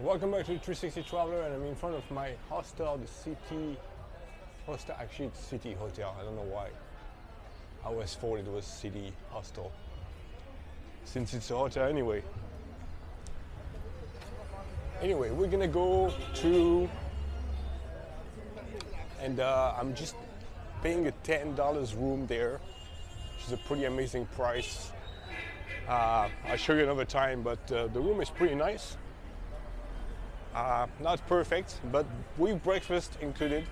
Welcome back to the 360 Traveler, and I'm in front of my hostel, the City Hostel. Actually, it's City Hotel. I don't know why. I always thought it was City Hostel, since it's a hotel anyway. Anyway, we're gonna go to, and I'm just paying a $10 room there, which is a pretty amazing price. I'll show you another time, but the room is pretty nice. Not perfect, but with breakfast included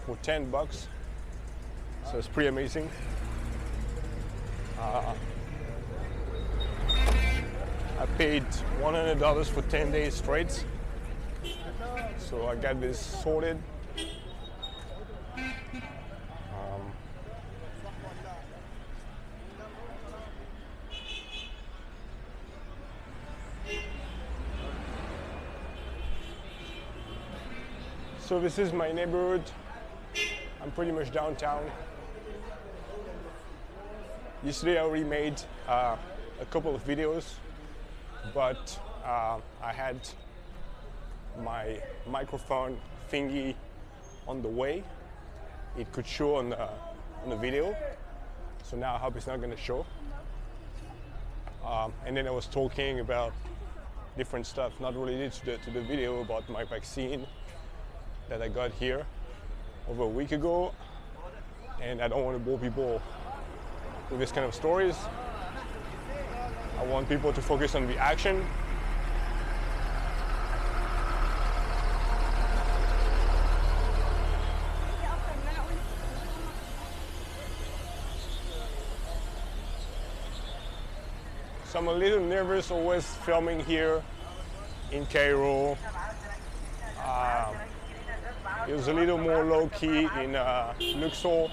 for $10, so it's pretty amazing. I paid $100 for 10 days straight, so I got this sorted. So this is my neighborhood. I'm pretty much downtown. Yesterday I already made a couple of videos, but I had my microphone thingy on the way. It could show on the video, so now I hope it's not going to show. And then I was talking about different stuff not related to the video, about my vaccine that I got here over a week ago, and I don't want to bore people with this kind of stories. I want people to focus on the action. So I'm a little nervous always filming here in Cairo. It was a little more low-key in Luxor.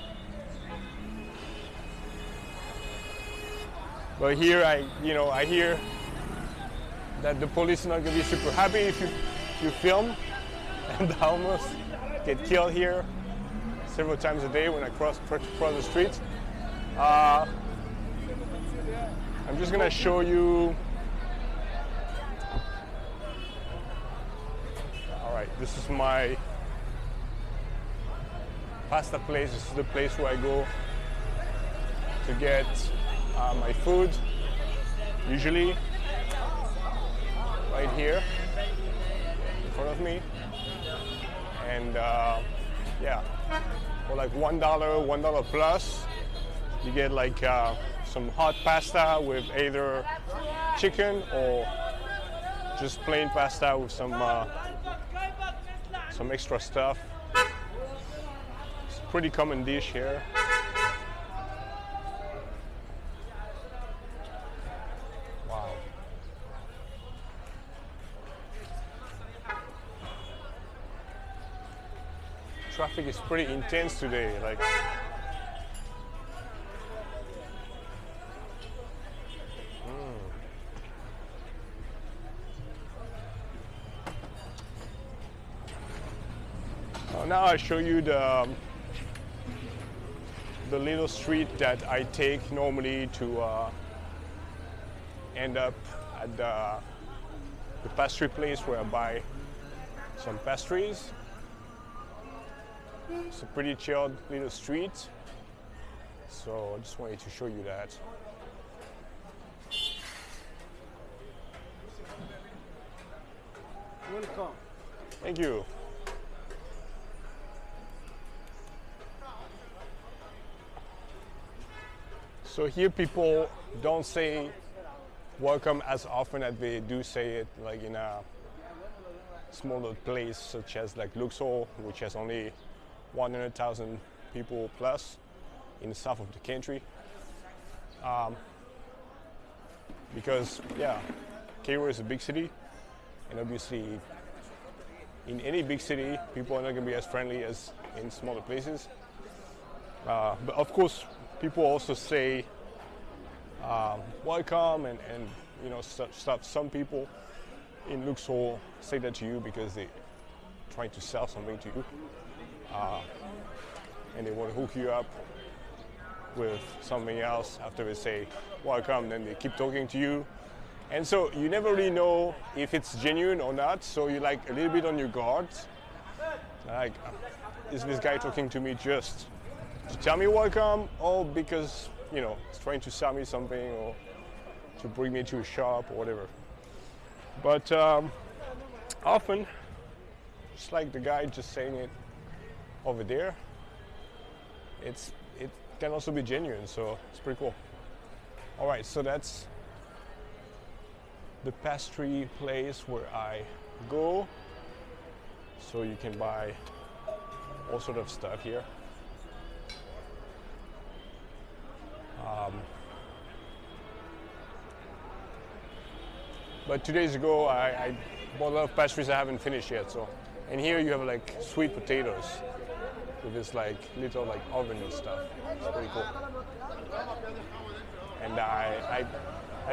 But here I hear that the police are not going to be super happy if you film, and I almost get killed here several times a day when I cross the street. I'm just going to show you. All right, this is my pasta place. This is the place where I go to get my food, usually right here in front of me. And yeah, for like $1 plus, you get like some hot pasta with either chicken or just plain pasta with some extra stuff. It's a pretty common dish here. Wow. Traffic is pretty intense today. Like, now I show you the little street that I take normally to end up at the pastry place where I buy some pastries. It's a pretty chilled little street, so I just wanted to show you that. Welcome. Thank you. So here people don't say welcome as often as they do say it like in a smaller place such as like Luxor, which has only 100,000 people plus in the south of the country. Because yeah, Cairo is a big city, and obviously in any big city people are not going to be as friendly as in smaller places. But of course, people also say welcome and you know stuff. Some people in Luxor say that to you because they're trying to sell something to you, and they want to hook you up with something else after they say welcome. Then they keep talking to you, And so you never really know if it's genuine or not, so you're like a little bit on your guard. Like, is this guy talking to me just to tell me welcome, or because, you know, he's trying to sell me something or to bring me to a shop or whatever. But often, just like the guy just saying it over there, it can also be genuine, so it's pretty cool. All right, so that's the pastry place where I go. So you can buy all sort of stuff here. But 2 days ago, I bought a lot of pastries I haven't finished yet. So, and here you have like sweet potatoes with this like little like oven and stuff. It's pretty cool. And I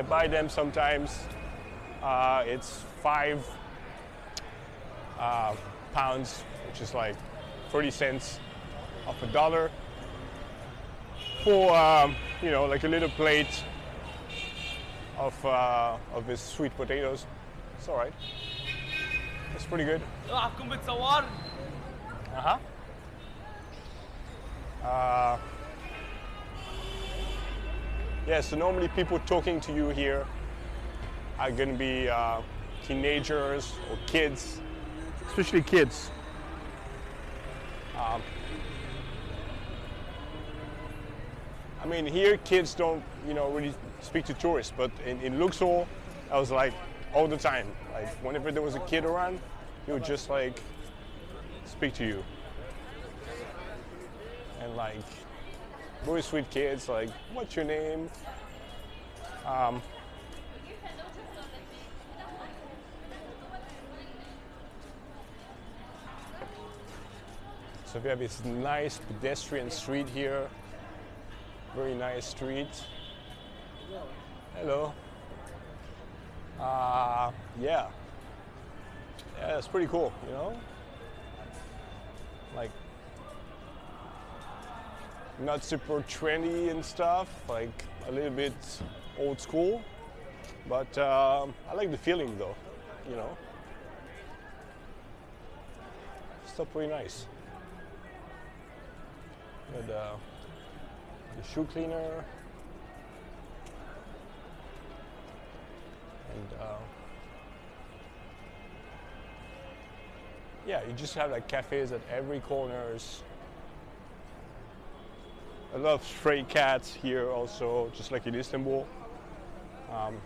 buy them sometimes. It's 5 pounds, which is like 30 cents off $1 for you know, like a little plate of this sweet potatoes. It's all right. It's pretty good. Yeah, so normally people talking to you here are going to be teenagers or kids, especially kids. I mean, here kids don't, you know, really speak to tourists, but in Luxor, I was like all the time. Like whenever there was a kid around, he would just like speak to you. And like very sweet kids, like, what's your name? So we have this nice pedestrian street here. Very nice street. Hello. Yeah. Yeah, it's pretty cool, you know? Like, not super trendy and stuff, like a little bit old school, but I like the feeling though, you know? Still pretty nice. With the shoe cleaner, and yeah, you just have like cafes at every corners. A lot of stray cats here also, just like in Istanbul. And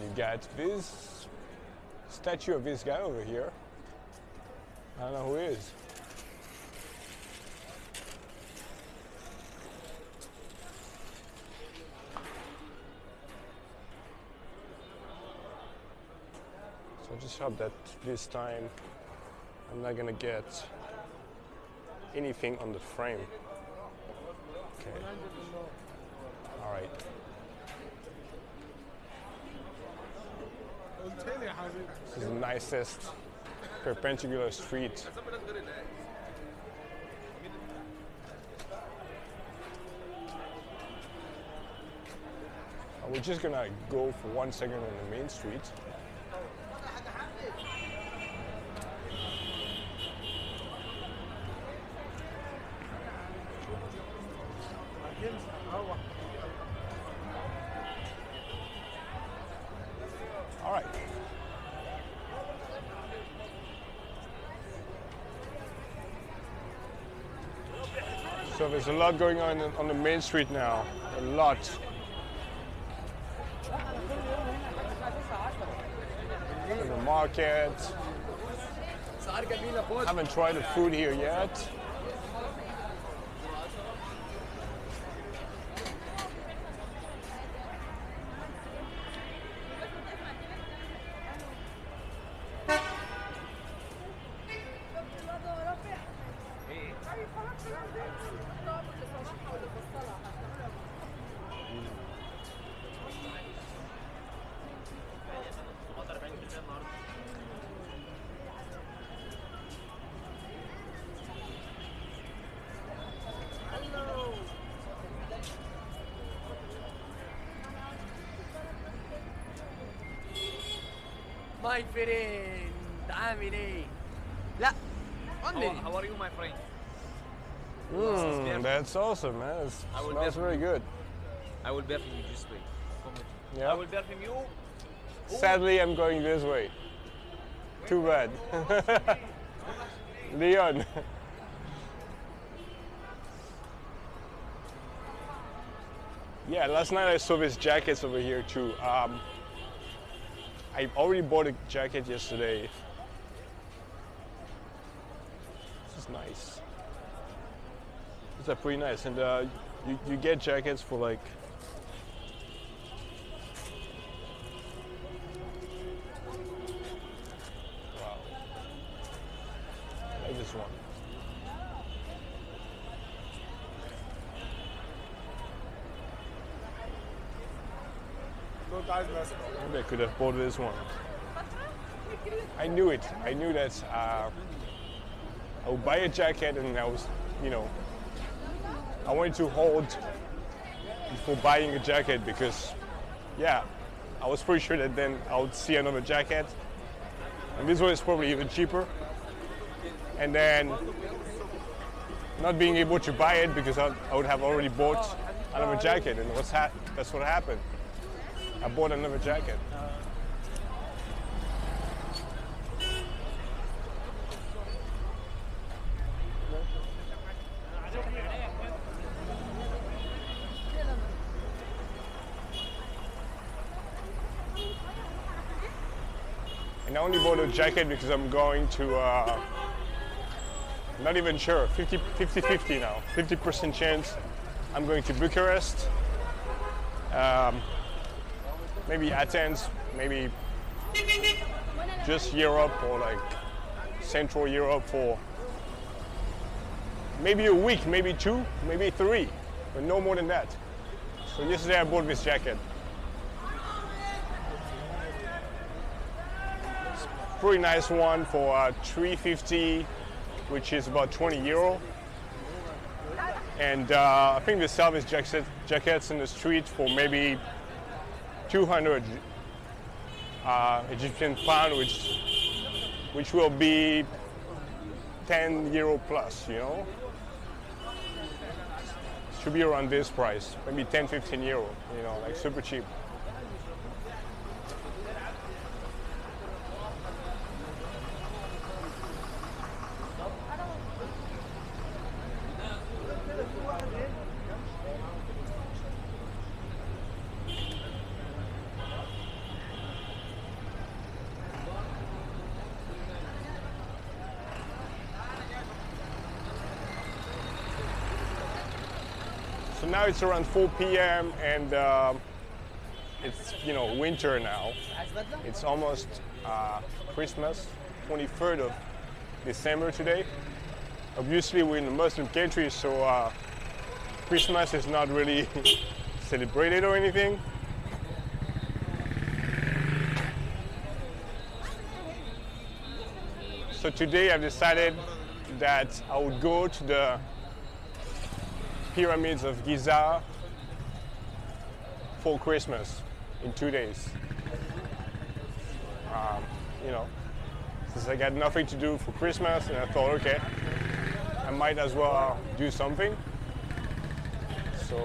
you got this statue of this guy over here. I don't know who he is. So I just hope that this time I'm not gonna get anything on the frame. Okay. All right. This is the nicest perpendicular street. We're just gonna go for 1 second on the main street. All right. So there's a lot going on the main street now. A lot. In the market. Haven't tried the food here yet. my friend. عامل ايه؟ لا. One minute. How are you, my friend? That's awesome, man. It smells very good. I will perfume you this way. Come with me. Yeah. I will perfume you. Sadly, I'm going this way. Too bad. Leon. Yeah, last night I saw these jackets over here too. I already bought a jacket yesterday. This is nice. These are pretty nice, and you get jackets for like wow. I like this one. Maybe I could have bought this one. I knew it. I knew that I would buy a jacket, and I was, you know, I wanted to hold before buying a jacket because, yeah, I was pretty sure that then I would see another jacket, and this one is probably even cheaper. And then not being able to buy it because I would have already bought another jacket, and that's what happened. I bought another jacket. And I only bought a jacket because I'm going to, not even sure, 50-50 now, 50% chance I'm going to Bucharest. Maybe Athens, maybe just Europe or like Central Europe for maybe a week, maybe 2, maybe 3, but no more than that. So yesterday I bought this jacket. It's a pretty nice one for $3.50, which is about €20. And I think they sell these jackets in the street for maybe 200 Egyptian pound, which will be €10 plus, you know. Should be around this price, maybe 10-15 euro, you know, like super cheap. So now it's around 4 p.m. and it's, you know, winter now. It's almost Christmas, 23rd of December today. Obviously we're in a Muslim country, so Christmas is not really celebrated or anything. So today I've decided that I would go to the pyramids of Giza for Christmas in 2 days. You know, since I got nothing to do for Christmas, and I thought, okay, I might as well do something. So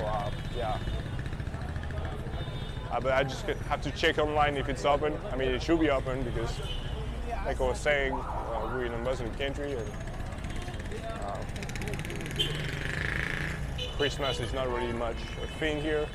yeah, but I just have to check online if it's open. I mean, it should be open because, like I was saying, we're in a Muslim country, and Christmas is not really much a thing here.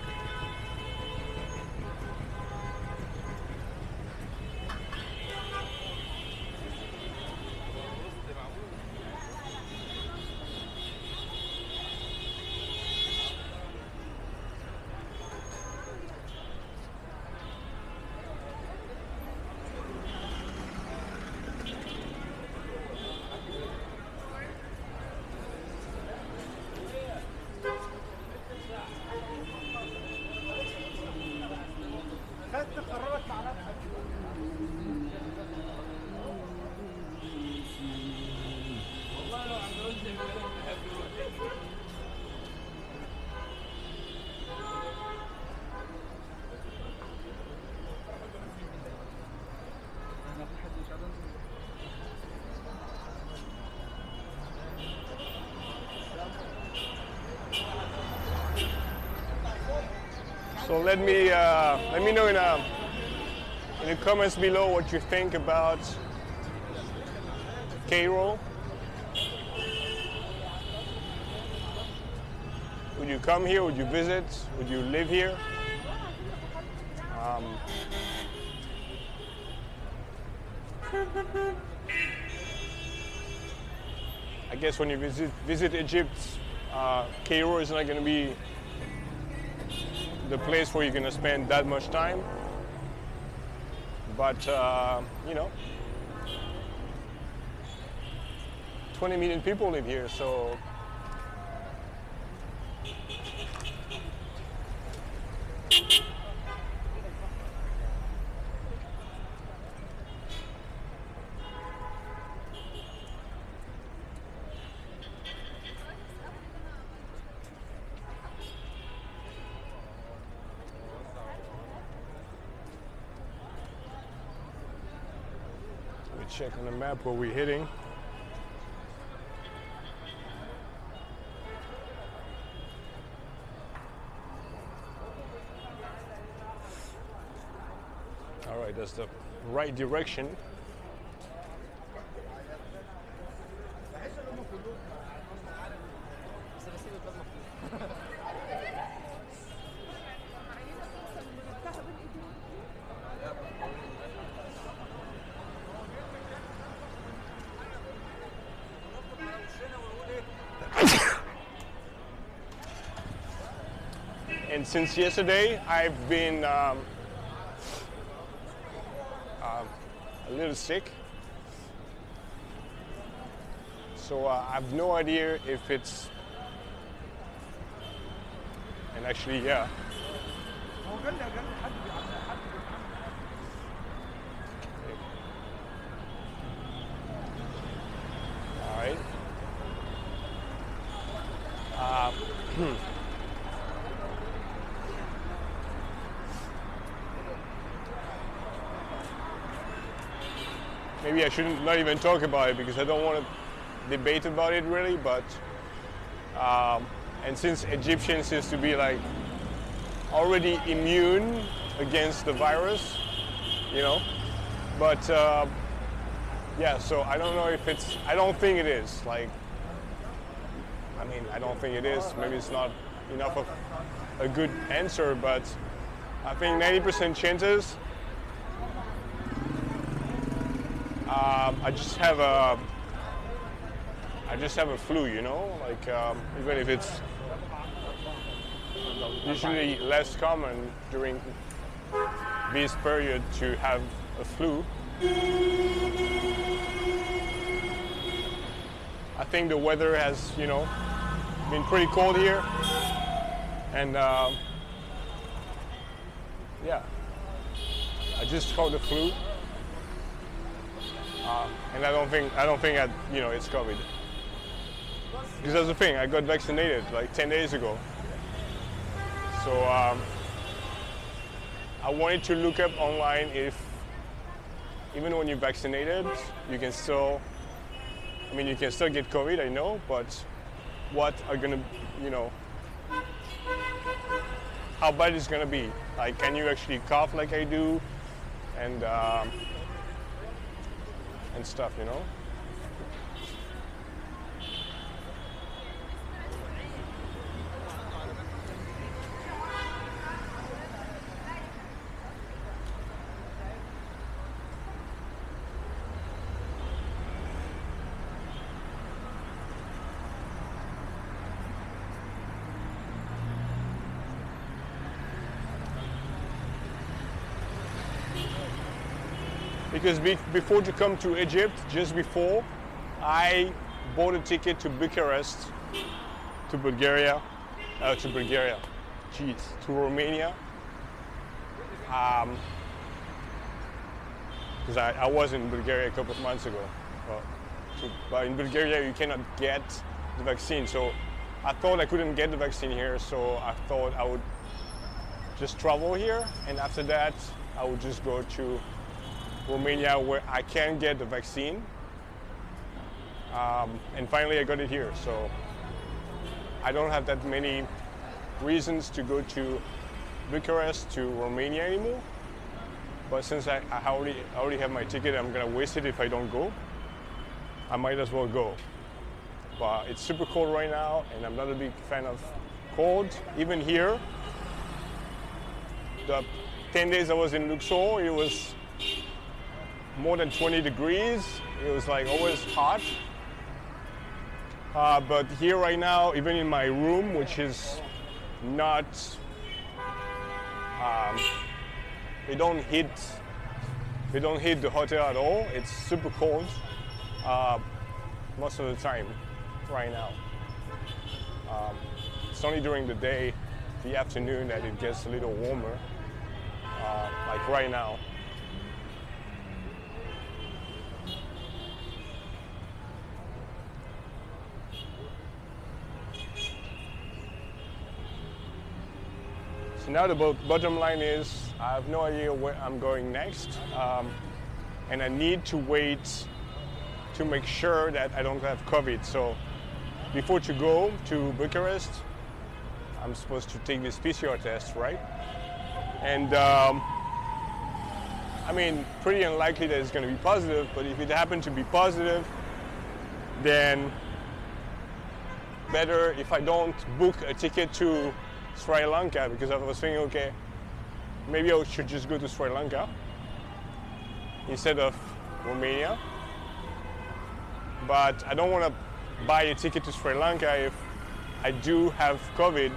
So let me know in the comments below what you think about Cairo. Would you come here? Would you visit? Would you live here? I guess when you visit Egypt, Cairo is not going to be the place where you're going to spend that much time. But, you know, 20 million people live here, so check on the map where we're heading. All right, that's the right direction. And since yesterday, I've been a little sick. So I have no idea if it's, and actually, yeah. All right. Maybe I shouldn't not even talk about it because I don't want to debate about it really, but and since Egyptians seems to be like already immune against the virus, you know, but yeah, so I don't know if it's, I don't think it is, like, I mean, I don't think it is, maybe it's not enough of a good answer, but I think 90% chances. I just have a flu, you know, like even if it's usually less common during this period to have a flu. I think the weather has, you know, been pretty cold here, and yeah, I just caught the flu. And I don't think you know, it's COVID. Because that's the thing, I got vaccinated like 10 days ago. So I wanted to look up online if even when you're vaccinated, you can still, I mean, you can still get COVID, I know, but what are gonna, you know, how bad it's gonna be? Like, can you actually cough like I do? And stuff, you know? Because before to come to Egypt, just before, I bought a ticket to Bucharest, to Bulgaria, to Romania. Because I was in Bulgaria a couple of months ago. But in Bulgaria, you cannot get the vaccine. So I thought I couldn't get the vaccine here, so I thought I would just travel here, and after that, I would just go to Romania where I can get the vaccine. And finally I got it here, so I don't have that many reasons to go to Bucharest to Romania anymore. But since I already have my ticket, I'm gonna waste it if I don't go. I might as well go. But it's super cold right now, and I'm not a big fan of cold. Even here, the 10 days I was in Luxor, it was more than 20 degrees. It was like always hot. But here right now, even in my room, which is not, they don't heat the hotel at all. It's super cold most of the time right now. It's only during the day, the afternoon, that it gets a little warmer, like right now. So now the bottom line is, I have no idea where I'm going next, and I need to wait to make sure that I don't have COVID. So before to go to Bucharest, I'm supposed to take this PCR test, right? And I mean, pretty unlikely that it's going to be positive, but if it happened to be positive, then better if I don't book a ticket to Sri Lanka, because I was thinking, okay, maybe I should just go to Sri Lanka instead of Romania. But I don't want to buy a ticket to Sri Lanka if I do have COVID.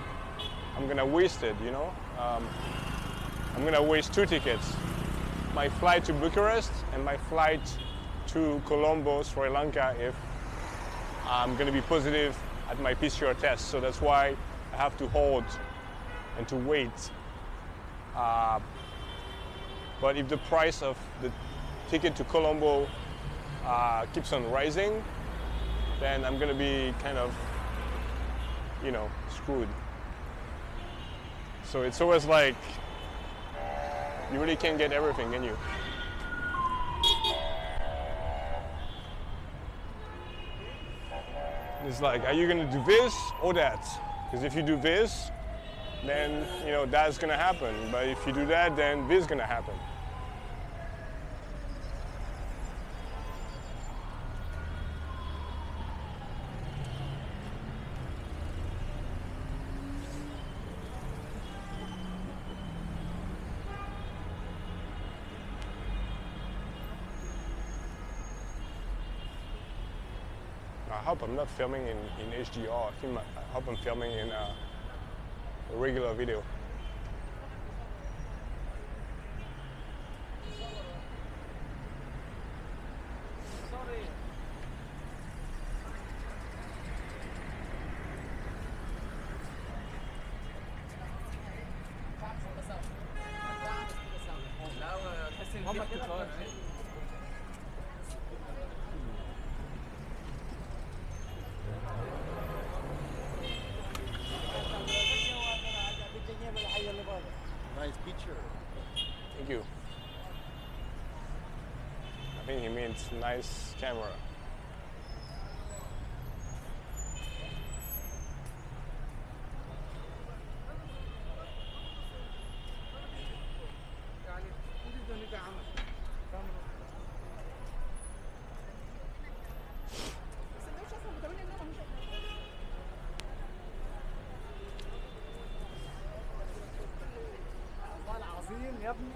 I'm gonna waste it, you know. I'm gonna waste 2 tickets: my flight to Bucharest and my flight to Colombo, Sri Lanka, if I'm gonna be positive at my PCR test. So that's why I have to hold and to wait. But if the price of the ticket to Colombo keeps on rising, then I'm gonna be kind of, you know, screwed. So it's always like, you really can't get everything, can you? It's like, are you gonna do this or that? Because if you do this, then, you know, that's gonna happen. But if you do that, then this is gonna happen. I hope I'm not filming in HDR. I hope I'm filming in a regular video. Nice picture. Thank you. I think he means nice camera. يا ابني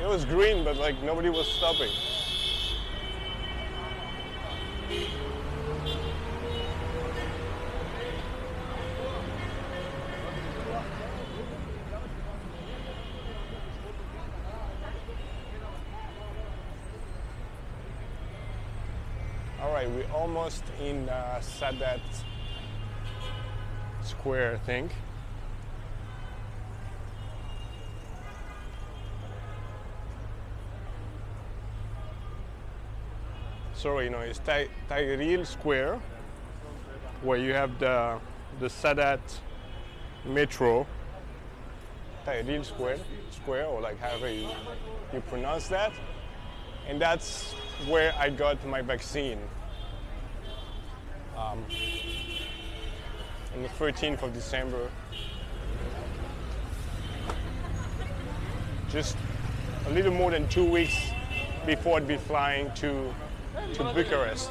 It was green, but like nobody was stopping. All right, we're almost in Sadat Square, I think. So, you know, it's Tahrir Square, where you have the Sadat metro. Tahrir Square, or like however you pronounce that. And that's where I got my vaccine. On the 13th of December. Just a little more than 2 weeks before I'd be flying to Bucharest,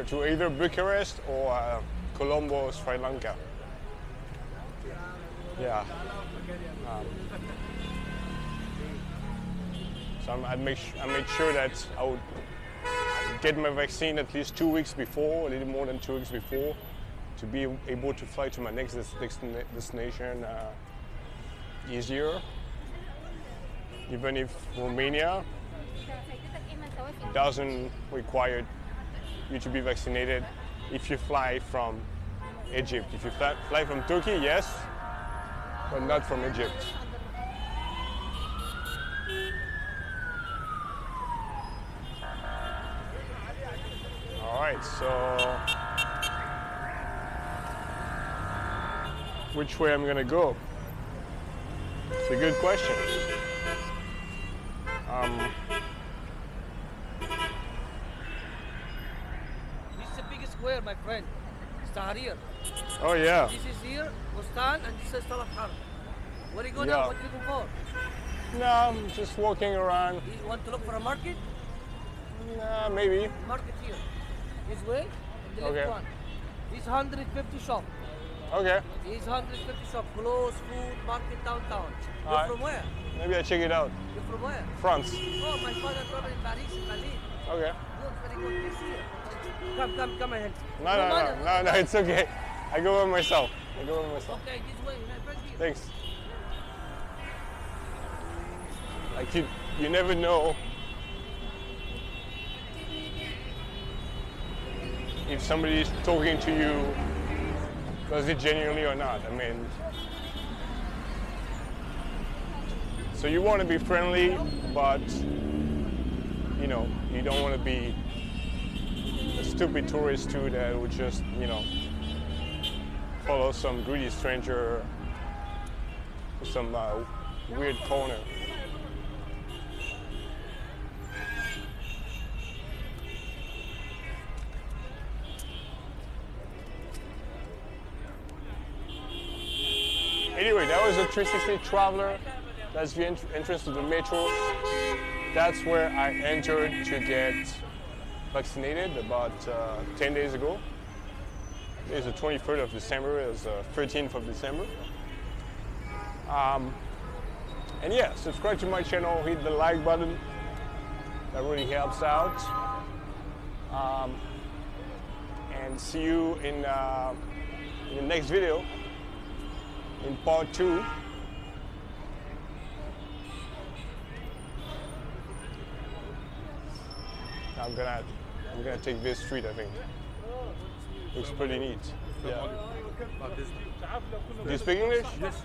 to either Bucharest or Colombo, Sri Lanka. Yeah. So I made sure that I would get my vaccine at least 2 weeks before, a little more than 2 weeks before, to be able to fly to my next destination easier. Even if Romania doesn't require you to be vaccinated if you fly from Egypt. If you fly from Turkey, yes, but not from Egypt. All right, so which way I'm gonna go? It's a good question. This is the biggest square, my friend. It's Tahrir. Oh yeah. This is here, Bustan, and this is Salah Harb. Where you go Yeah. now? What are you looking for? No, I'm just walking around. You want to look for a market? Nah, maybe. Market here. This way, and the Okay. left one. This 150 shop. Okay. This 150 shop. Clothes, food, market downtown. You're Alright. from where? Maybe I check it out. You're from where? France. Oh, my father traveled in Paris, in Berlin. Okay. Good, very good. Please see it. Come and help. No, it's okay. I go by myself. Okay, this way, my friend here. Thanks. Like you never know if somebody is talking to you, does it genuinely or not? I mean, so you want to be friendly, but you know, you don't want to be a stupid tourist too that would just, you know, follow some greedy stranger to some weird corner. Anyway, that was a 360 Traveler. That's the entrance to the metro. That's where I entered to get vaccinated about 10 days ago. It's the 23rd of December, it's the 13th of December. And yeah, subscribe to my channel, hit the like button. That really helps out. And see you in the next video, in part 2. I'm gonna take this street, I think. Looks pretty neat. Yeah. Do you speak English? Yes.